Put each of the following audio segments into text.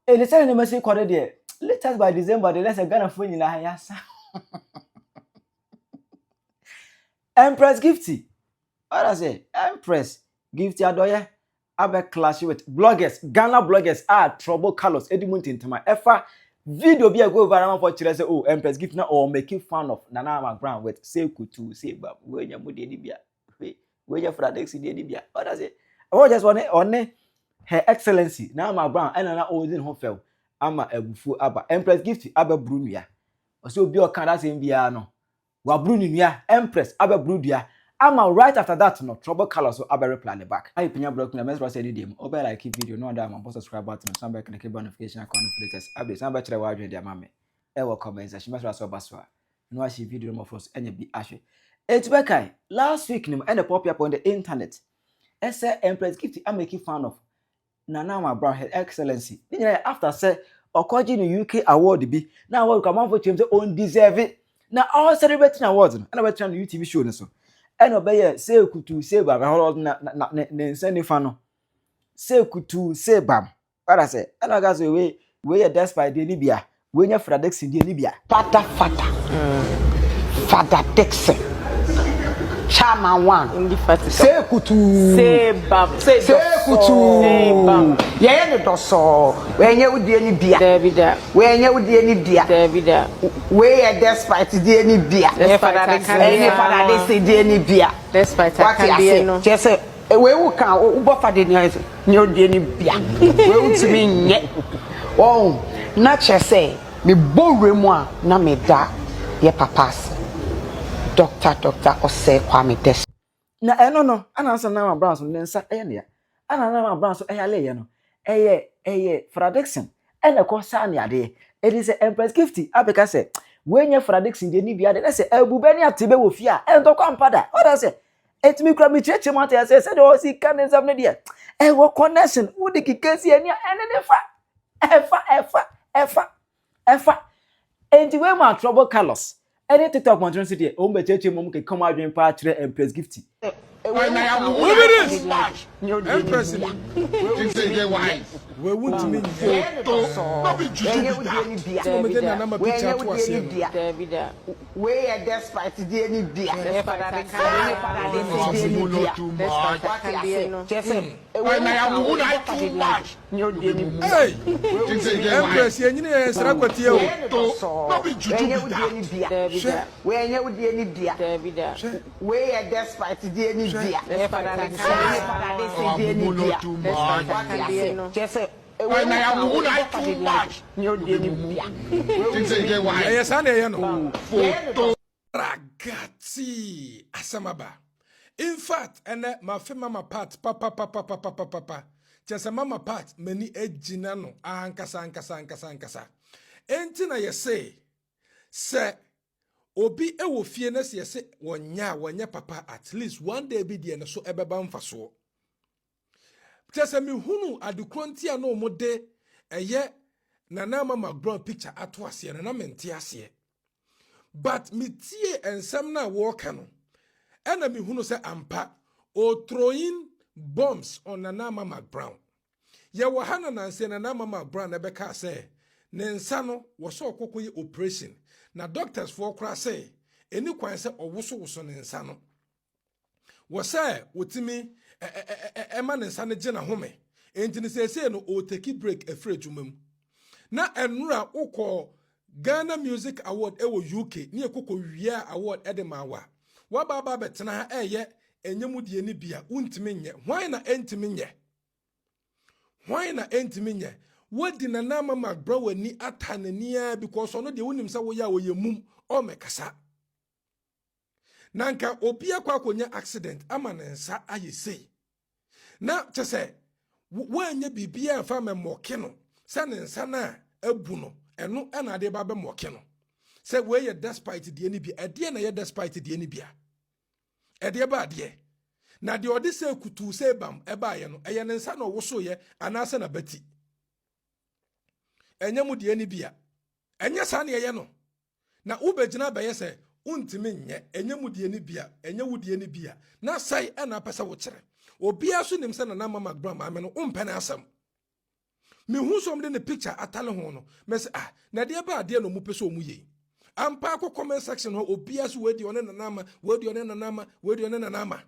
And the second message quoted there. Let us by December, the less a gun of winning a Empress Gifty. What I say? Empress Gifty Adoya. Abe clash with bloggers. Ghana bloggers are trouble colors. Edmund into my effa. Video be a go viral for children say, oh, Empress Gifty or making fun of Nana Ama McBrown with say kutu, say bab, where you mudi dibia. Where you for that dibia. What I say? I just want on Her Excellency Nana Ama McBrown and Nana Ozin Hofel. Ama ebufu aba Empress Gifty aba brunia osi obi o kan that same bia no wa brunia Empress aba brudia ama right after that no trouble color so aba reply the back I Penyah block na message say dem oba like video no other am subscribe button so back click notification icon for latest updates so back kire wa adwen dia mame e wo comment section message so baso no a share video no for us enya bi ahwe etubekai last week nim and pop up on the internet say Empress Gifty am making fun of Nana Ama McBrown Her Excellency. After say Okoji the UK award be now award come on for change on deserve it. Now all celebrating awards and we try the TV show so. And obey say kutu say bam hold na send fano. Say kutu say bam. What I say? And I guys we despite the Libya. We nya Fradex in the Libya. Father. Father Dixon. Chama one in the first say kutu say bam say kutu say bam ye ne doso we nya wudi ani bia Davida we nya wudi ani bia Davida we ye despite the ani bia father they say the ani bia despite can be no just we wu kan wo fa de ni wudi ani bia we utimi nye oh na che say me borwe mu a na me da ye papas Doctor Ose Kwame Des. Na no. Anansa Nana Ama McBrown so nensa ne ya. Nana Ama McBrown so leye no. Fradexin. Ene ko sa ne ade. It is Empress Gifty. Abeka say, when you Fradexin de ni bia de say ebube ni atebe wo fi a. Ento kwa mpada. What I say? Etimi kura mi cheche mate say say do si kan nsam ne de. Wo connection. Wo de kikasi ani ene ne fa. Efa. Enti we ma trouble colors. Any TikTok monitoring city, be church mom can come out and part Empress Gifty. Empress, we want to mean not be we are despite the any beer. Empress, you need a Sraquatia. We are despite the any beer. Ragazzi, asamaba. In fact, and my mama part, papa. Just a mama part, many ejinano, ankasa. Entina ye say, obi e wo fie na se yese wonya papa at least one day be die na so ebeba mfaso tese mi hunu adukrontia no mode eye Nana Ama McBrown picture ato ase na mente ase but mi tie ensem na wo ka no ena mi hunu se ampa o throwing bombs on Nana Ama McBrown ye wo hana na nse Nana Ama McBrown na beka se ne nsa no wo so okokoye operation na doctors for kra say eni kwan say owoso ne nsa no wo say wotimi ema ne nsa ne gye na home enti ne say no o take break afre dwumam na enura ukọ Ghana Music Award ewo UK ne ekoko wia award edemawa wa baba betena ha eye enyemudie ni bia untimi nye hwan na entimi nye wadi Nana Ama McBrown ni atanania because ono de wonim sa wo ya wo yemum o mekasa nanka obi akwa konya accident ama ne nsa ayesei na chese wanya bibia fa me moke no se ne nsa na abu no eno na de ba be moke no se we ye despite de ni bia ede na ye despite de ni bia ede ba de na de ode se kutu se bam eba ye no eye ne nsa na wo so ye anase na bati enyemu de ni bia enye sa na ye no na ubegina be ye se untimi nye enyemu de ni bia enyewu de ni bia na sai na pesa wo kire obi aso nim se Nana Ama McBrown ma me no umpe na asam Me who some the picture atale ho no. Me say na de ba de no mu pese omu ye. Ampa ko comment section ho obia so wedi one Nana Ama, wedi one Nana Ama, wedi one Nana Ama.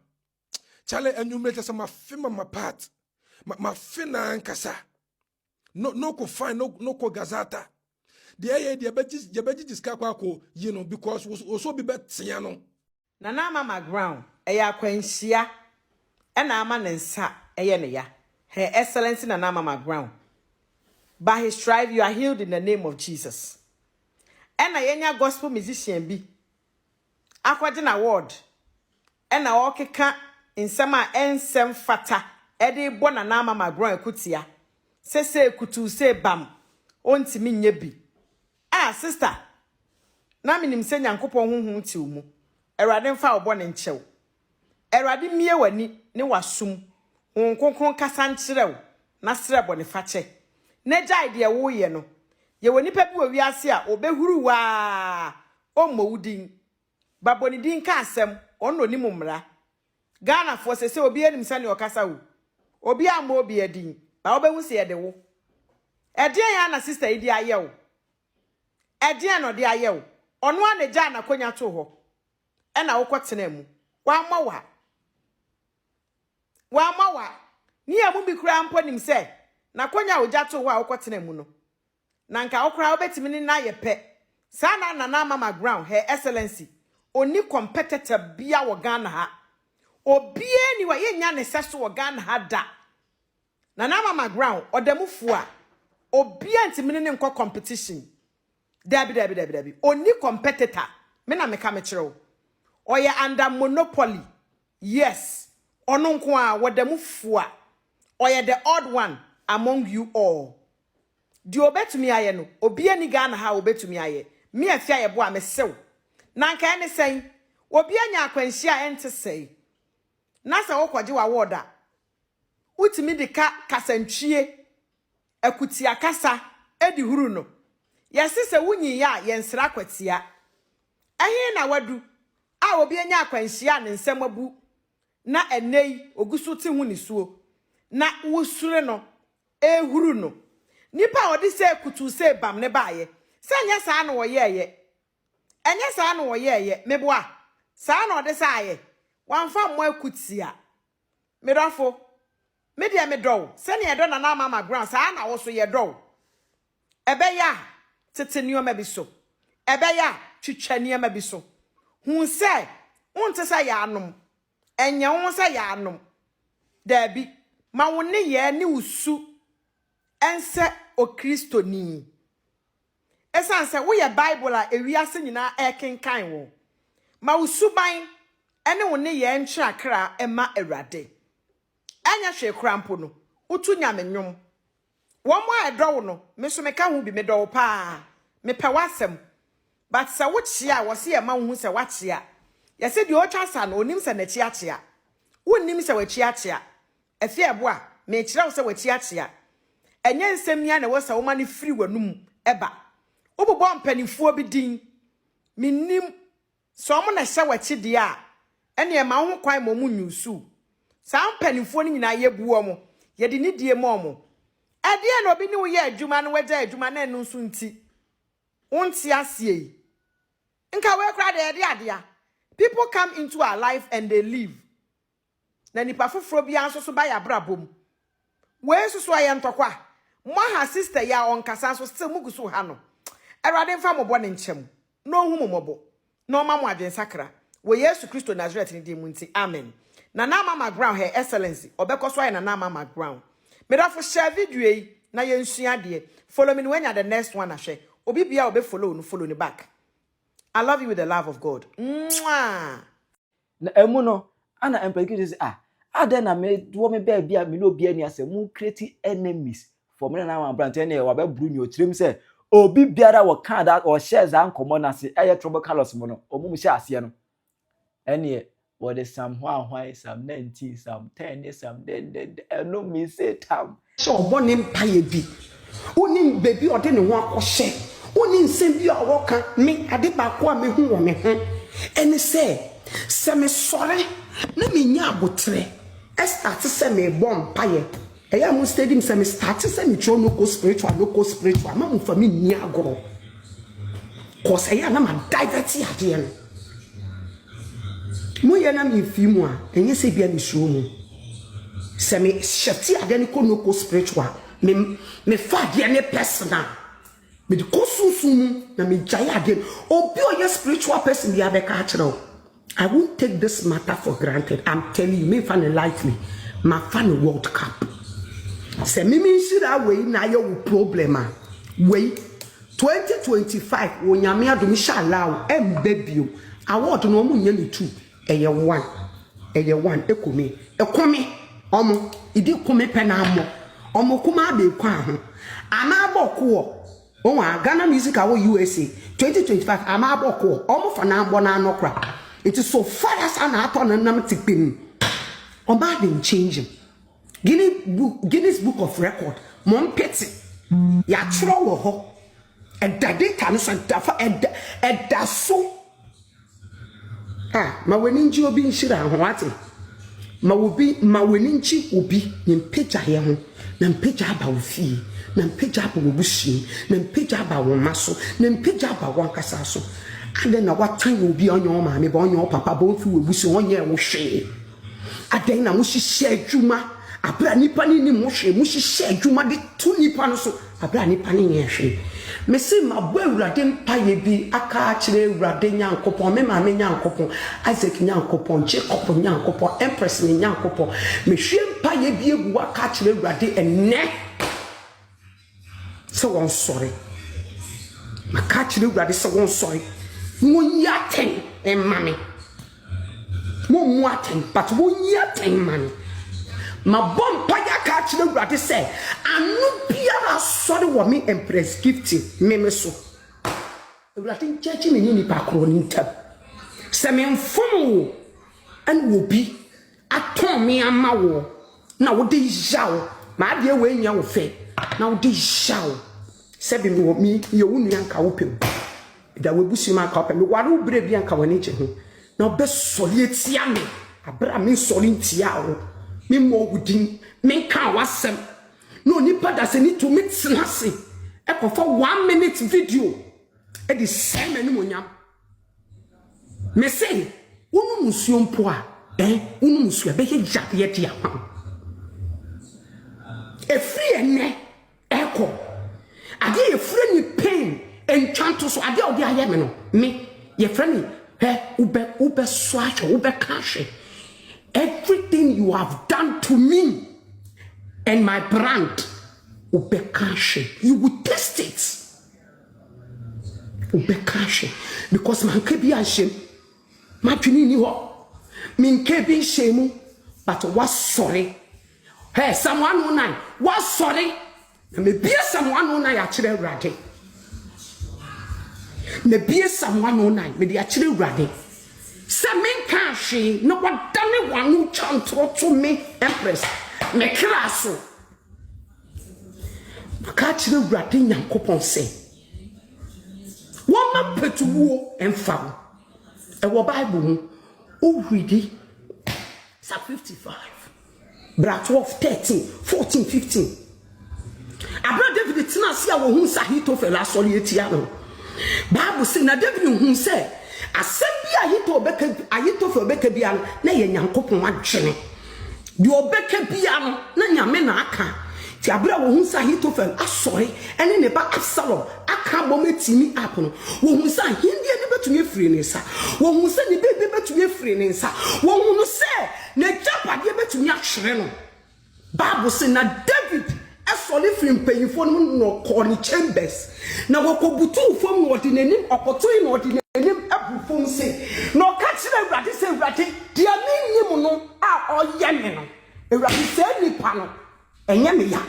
Chale enumerate some fema my part. Ma fina ankasa. No ko fine no ko gazata. The beji diskakwa ko because also be betia no. Nana Ama McBrown eya kwanhia e na ama ne nsa eye ne ya. Her Excellency Nana Ama McBrown. By his stripe you are healed in the name of Jesus. Ena yenya gospel musician bi akwaje na award ena okeka nsem a ensem fata ede bo Nana Ama McBrown ekutia sese ekutu se bam ontimi nye bi sister na minim se Nyankopon honhom ti umu Erade mfa obo ne nchew Erade mie wani ne wasum honkonkon kasa ncherew na srebo ne fache ne jai de wo ye no ye woni pa bi wi ase a obehuru wa omowudin baboni din ka asem onno ni mumra Ghana fo se obi anim sane okasa wo obi ama obi adin ba obehu se ye de wo edian ya na sister idi aye wo edian no de aye wo ono ane ja na konya to ho e na wokotena mu wa mawa ni amu bi kura mpo nim se na konya wo ja to ho a wokotena mu no na nka okra obetimi ni na ye pe sa na Nana Ama McBrown Her Excellency oni competitor bia wo Ghana ha obie ni wa ye nya ne seso wo Ghana ha da Nana Ama McBrown odamufu a obie ntimi ni nko competition dabi oni competitor me na me ka me kire wo oye under monopoly yes ono nko a wodamufu a oye the odd one among you all di obetumi aye no obi ani Ghana ha obetumi aye me afia ye bo a mesew na nka ene sen obi anya akwanhia ente sei na se wokwaje wa woda utimi de kasantwie akutia kasa edi huru no yesi se wunyi ya ye nsra kwatia ehe na wadu a obi anya akwanhia ne nsem abu na enei ogusu ti hu ni suo na wusure no ehuru no nipa odi se kutu se bam ne baaye se nya saa no woyeye enye saa no woyeye meboa saa no odi saaye wanfa mo akutia medofo me de me dow se ne edo Nana Ama McBrown saa na wo so ye dow ebeya tete nioma bi so ebeya twitwa nioma bi so hu se unte sa ya anom enye won sa ya anom dabi ma woni ye ni usu ense o Kristo ni esanse wo ye Bible a ewiase nyina ekenkan wo ma usuban ene woni ye ntwe akra ema Awurade anya hwe krampo no utu nyame nwom wo mo edowo no me so me ka hu bi me dowo pa me pe wasem but sa wo chia wo se ye ma hu se wa chia ye se di o twa sa no onim se na chia chia wonnim se wa chia chia efi ebo a me kira wo se wa chia chia enye nsemia na wo sa wo ma ne firi wanum eba obobo mpanimfuo bi din minnim so mo na hye wa chi de a ene e ma ho kwan mo mu nyusu sa mpanimfuo ni nyina ye buo mo ye de ni die mo mo ade na obi ni wo ye adwuma no waja adwuma na enu nso nti wonti asie nka we kra de ade a people come into our life and they leave na nipa foforo bia nso so ba ya brabom we susu aye ntokwa mo ha sister ya on kasa so still mugusu ha no Erade mfa mo bo ne nchem no hu mo mobo no ma mo adwen sakra we Yesu Kristo Nazareth ni dim nti amen Nana Ama McBrown Her Excellency obekoso aye Nana Ama McBrown me da fo share video yi na ye nsua de follow me when you the next one ahwe obi bia obe follow ni back I love you with the love of God mwah na emu no ana Empress Gifty say aden na me wo me ba bia me no bia ni ase mu create enemies for me Nana Ama McBrown ten e wa ba bru ni otirem say obi biara wo kan that or shares an common ase eye trouble colors mo no omum sha ase no ene what is some hwan some 90 some 10 some no me say tam so obone mpaye bi oni baby ode ne ho akose oni nsem bi a woka me ade ba ko a me hu wo me ho ene se me sore na me nya abotre start se me bom mpaye eya mo stadium se me start se me tro no spiritual ma mo fa me ni agoro cause eya na ma divert ade no mo ye na me fi mu a enye se bia me show mu se me shati ade ni ko no spiritual me fa de ne personal me de ko sunsun na me jaya ade obi o ye spiritual person bia be ka kire. I won't take this matter for granted. I'm telling you, me fan lightly. My fan World Cup. Say me should away na your problem. Wait 2025 when yamia do me shall allow baby. I want to know money too. Eye one ekumi. Ekumi omo idi kumi penamo. Omo kuma be kwa ho. Ama boko o wa Ghana music awo USA 2025 ama boko omo fa na mbo na anokra. It is so far as an aton and nam tipim. Or bad in changing. Guinness Book of Record. Mon petty. Ya troll ho. And daddy can send dafa and daso. Ah, ma weninji obi nshira ahwate. Ma weninji obi nyempeja ye ho. Na mpeja aba ofi. Na mpeja aba obushi. Na mpeja aba womaso. Na mpeja aba wankasa so. And then what time will be on your mammy, on your papa, both who will see 1 year will share. And then I wish share Juma, a brandy panny motion, mushy share Juma, the 2 nippons, a brandy panny ash. Messi, my boy, Radin Pie be a catch, Radin Yan Copon, Mamma Yan Copon, Isaac Yan Copon, Jacob Yan Copon, Empress Yan Copon, Monsieur Pie be a what catch Radin and neck. So I'm sorry. My catch Radin, so I'm sorry. One yatin and money. One watin, but one yatin money. My bomb paya catch the rat say, I no be sorry what me Empress Gifty, memeso. Ratin judging in any background. Semi phone and will be a Tommy and Mawo. Now they shall, my dear way your fate. Now they shall. Seven me, you won't yank open. That will bush my cup and what will brave Bianca when each him. Now best solid yammy. I brought me solid tiao. Me more within me can't was some. No nipper doesn't need to meet snazzy. I for 1 minute video. It is same anyone. Me say, Unumusion poa, Unumusua be jack yet ya. A free and ne echo. I get a friendly pain. Enchanto so ade odi ayeme no me ye friend ube swatch ube cash everything you have done to me and my brand ube cash you will test it ube cash because man ke bi ashim ma twini ni ho min ke bi shemu but was sorry someone 109 was sorry me be someone 109 akire rade. Me be someone 109 me the actually ready. Some men can't she no what done one who chant to me Empress me class. Actually ready Yankopon say. One man put to war and found. A Bible already. Psalm 55. Bra 12, 13, 14, 15. Abra David tina see a who sahito fela solietiano. Bible say na David who say asem ayito for beka bia na ye Nyankopon adwene. De obeka bia no na nyame na aka. Ti abra wo hu sahito fel asori ene ne ba Absalom aka bom etimi app no. Wo hu sa hindi ne betumi free ne sa. Wo hu sa ne bebe betumi free ne sa. Wo hu no say na japade betumi ahwere no. Bible say na David asoli film payifo no corny chambers na wokobutu fom no ordinanim opotoi no ordinanim abufom say no catch na Awurade say Awurade dia mennim no a oye me no Awurade say nipa no enye me ya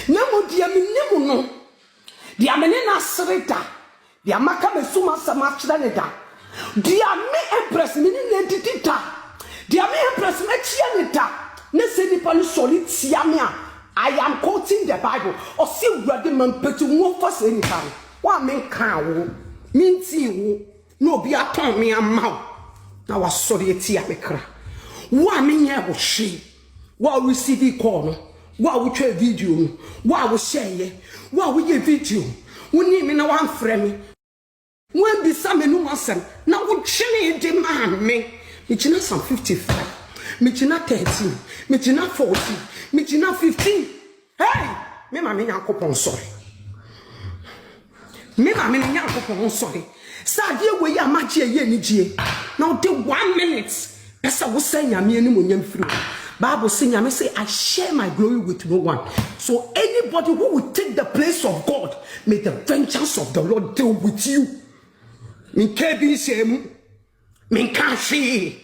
na mo dia mennim no dia me ne na sereda dia maka mesuma sama kira ne da dia me Empress me ne didita dia me Empress me chia ne da ne se nipa no solid tia me a I am quoting the Bible. Or see ready man petu mo for anytime. What men can minty wo no be a ton me a mouth. Now was sorry tia me cra. What men ya wo she. What receive call no. Wa wo twa video, wa wo share, wa wo ye video. Woni me na wan frɛ me. When be some no masem, na wo twene de man me. Me china some 55. Me china 13. Me china 14. Me china 15. Hey, me ma me Nyankopɔn sorry. Me ma me Nyankopɔn sorry. Sa die we ya magye ye ni gie. Now de 1 minute. Pesa wo say nyame ani mo nyam firi. Bible say nyame say I share my glory with no one. So anybody who will take the place of God, may the vengeance of the Lord deal with you. Min kebi semu. Min kanshi.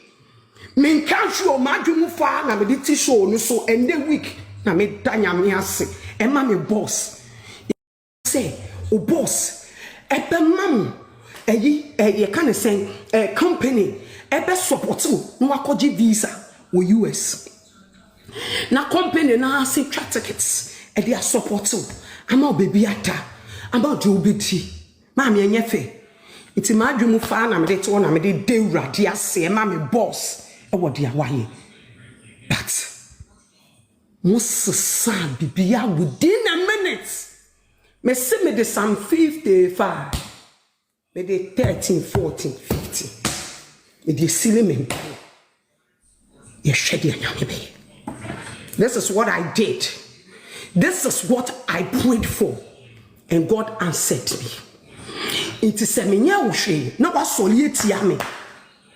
Min kanshi o madwumu fa na me de ti show no so ende week na me da nyame ase. E ma me boss. Say, o boss, ebe mam ye can say company ebe support no akɔgye visa wo US. Na company na say twa tickets e dey support ama baby ata ama do obeti ma me enye fe. Iti madwumu fa na me de to na me de dewrade ase e ma me boss e wo de awaye. But Musa bibia within a minute. Me see me de some 55. Me de 13, 14, 15. Me de silly me. You shed your nyame. This is what I did. This is what I prayed for. And God answered me. It is a menya ushe. No was solieti me.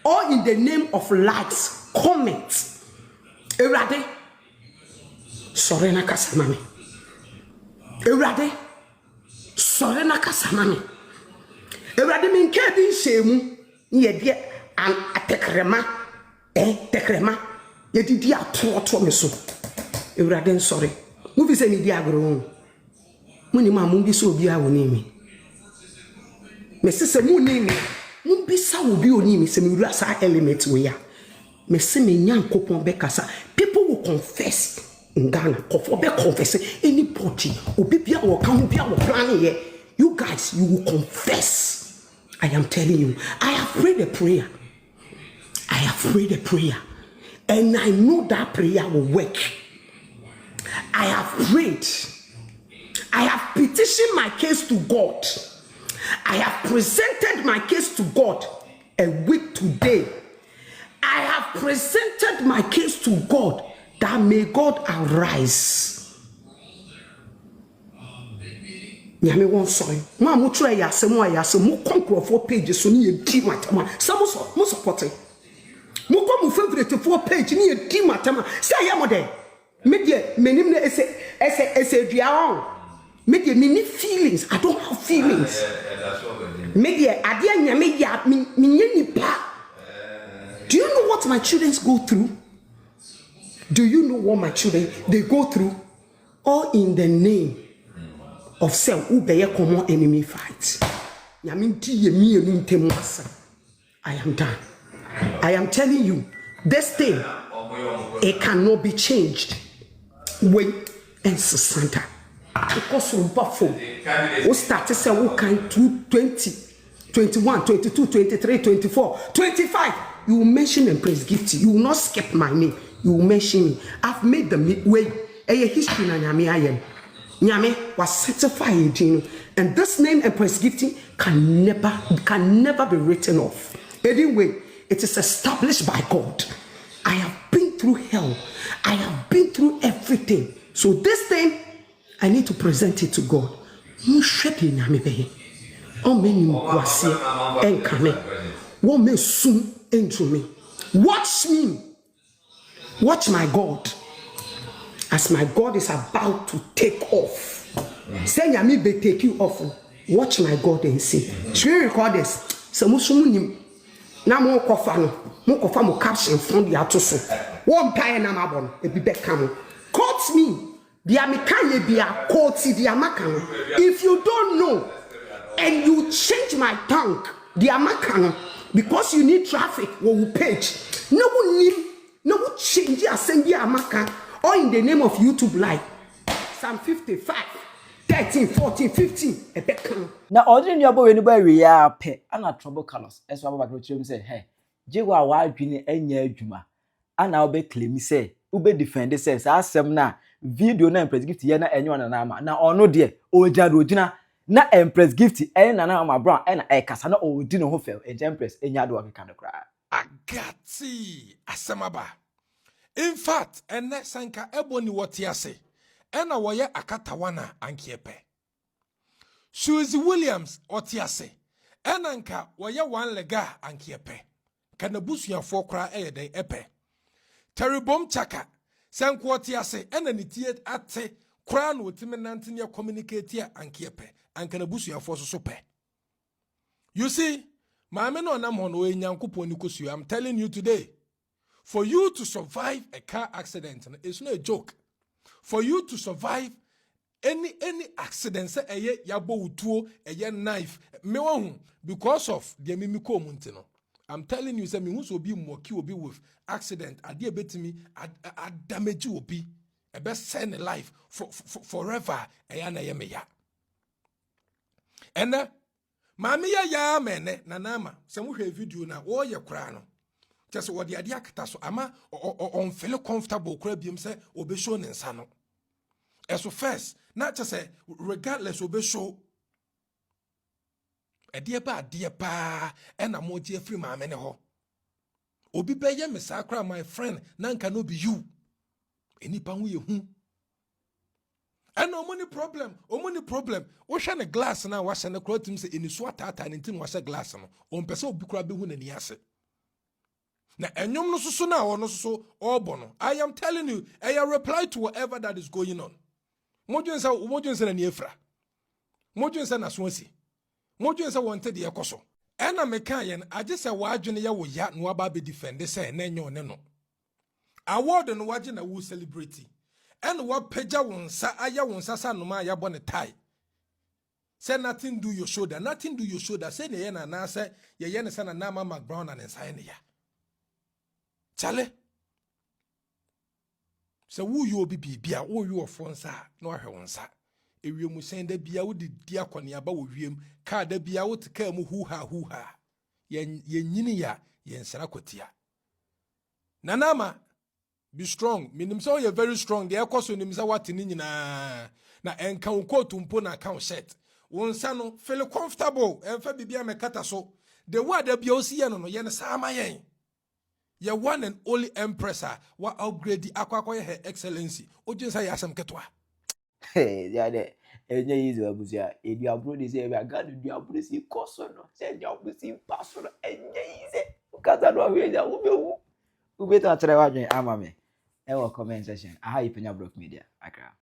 All in the name of likes, comments. Erade. Sorry na kasamami. Erade. Sorry na kasamami. Erade min kebi shemu. Ye die an atekrema. Tekrema. Ye di dia to me so. Erade sorry. Mufi se mi di agro. Muni ma mu bi so obi a woni mi. Me se mu ni mi. Mu bi sa obi oni mi se mi wura sa element we ya. Me se me Nyankopon be kasa. People will confess in Ghana. Kofo be confess anybody. Obi bia wo kan bia wo plan here. You guys, you will confess. I am telling you. I have prayed a prayer. I have prayed a prayer. And I know that prayer will work. I have prayed. I have petitioned my case to God. I have presented my case to God a week today. I have presented my case to God that may God arise. Nyame won sorry. Ma mo try yasemu ayasemu konkrofo page so ni edi matama. Some so mo support. Mo ko mo favorite for page ni edi matama. Say ya mo dey. Me dey menim na ese dua on. Me dey me feelings. I don't have feelings. Me dey ade nyame ya me nipa. Do you know what my children go through? Do you know what my children they go through? All in the name of self who be a common enemy fight. I am done. I am telling you, this thing it cannot be changed. Wait and Santa. Because we buffalo. We started say we can 20, 21, 22, 23, 24, 25. You will mention Empress Gifty. You will not skip my name. You will mention me. I've made the way. A history na nyame ayem. Nyame was certified, and this name Empress Gifty can never be written off. Anyway, it is established by God. I have been through hell. I have been through everything. So this thing, I need to present it to God. Into me. Watch me. Watch my God. As my God is about to take off. Say Yami be take you off. Watch my God and see. Should we record this? So musumu na mo kofa no. Mo kofa mo caption from the atoso. One pie na mabon e bi be kam. Quote me. Dia me kan ye bia quote dia maka. If you don't know and you change my tongue, dia maka because you need traffic or page. No one need no change your send dia maka. Or in the name of YouTube Live, Psalm 55, 13, 14, 15, a beckham. Now, ordinary your boy, anybody we are pay, and not trouble colors. As what about you say, hey, Jewa, why been any juma? And I'll be claim, say, Ube defender says, ask them now, video na Empress Gifty ye na enyo Nana Ama na ono de ojado ogina na Empress Gifty Nana Ama McBrown na kasa na odi no ho fel Empress enya do akeka no kra agati asemaba. In fact, ene sanka eboni wotiase ena woye akatawana ankiepe. Suzy Williams otiase ena nka woye one lega ankiepe. Kana busuafo kra eyeden epe. Teribom chaka sanko otiase ena nitie ate kra no otime nante ne communicate ya ankiepe. Ankana busuafo so pe. You see, maame no nam hono enyankopon ni kosu. I'm telling you today, for you to survive a car accident, it's not a joke. For you to survive any accident, say eye yabo utuo, eye knife, me won because of the mimiko muntino. I'm telling you, say me who be moki will be with accident. Adi betimi, damage will be a best send a life for forever. Eye na ye me ya. And mami ya mene Nana Ama. Se mu hwe video na wo ye kra no. Just what the idea so ama on feel comfortable kra biem say obe show ne nsa no. Eso first, not just say regardless obe show e de pa and amoje free maame ne ho. Obi be ye mesakra my friend nanka no be you. Enipa hu ye hu. And omoni problem. O hwe ne glass na wa hye ne krotim se eniso atata ne ntin wa hye glass no. O mpese obi kra be hu na ni ase. Na enyom no soso na wo no soso obo no. I am telling you, I reply to whatever that is going on. Modwen na ni efra. Modwen na so asi. Modwen wonte de ekoso. Ena meka yen age se wa adwene ye wo ya no aba be defend se na enyo ne no. Award no wage na wo celebrity. And what peja wonsa aya wonsa sa no ma ya bone tie. Say nothing do your shoulder. Say ne ye na say ye ne say Nana Ama McBrown and nsa ne ya. Chale. So who you be bia wo you ofonsa na ohwe wonsa. Ewiem sen da bia wo di akone aba wo wiem ka da bia wo tika mu hu ha. Ye nyini ya ye nsara kotia. Nana Ama be strong. Minim so you're very strong. The ekoso nim say what ni nyina. Na enka unkotu mpo na account shirt. Wonsa no feel comfortable. Emfa bibia mekata so. The word da bia osi ye no ye ne sama yen. Ye one and only Empress wa upgrade the akwa her excellency. Oje say asem ketwa. Hey, ya de enye izo abusia. Edi abro de say we ga do abro si koso no. Say di abro si paso no enye ize. Ukata do we ja ubewu. Ubeta atre wa dwen ama me. Ewo comment section. Aha Penyah Media. Akra.